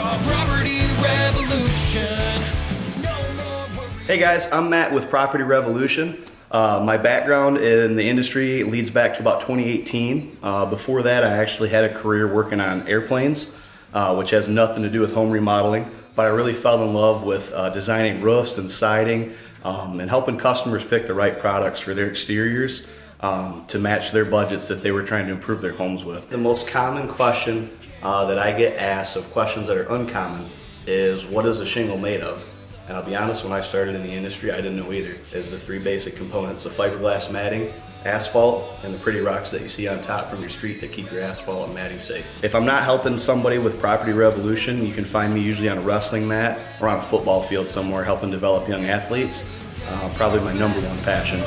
Property Revolution. Hey guys, I'm Matt with Property Revolution. My background in the industry leads back to about 2018. Before that, I actually had a career working on airplanes, which has nothing to do with home remodeling, but I really fell in love with designing roofs and siding and helping customers pick the right products for their exteriors to match their budgets that they were trying to improve their homes with. The most common question that I get asked of questions that are uncommon is, what is a shingle made of? And I'll be honest, when I started in the industry, I didn't know either. It's the three basic components: the fiberglass matting, asphalt, and the pretty rocks that you see on top from your street that keep your asphalt and matting safe. If I'm not helping somebody with Property Revolution, you can find me usually on a wrestling mat or on a football field somewhere helping develop young athletes. Probably my #1 passion.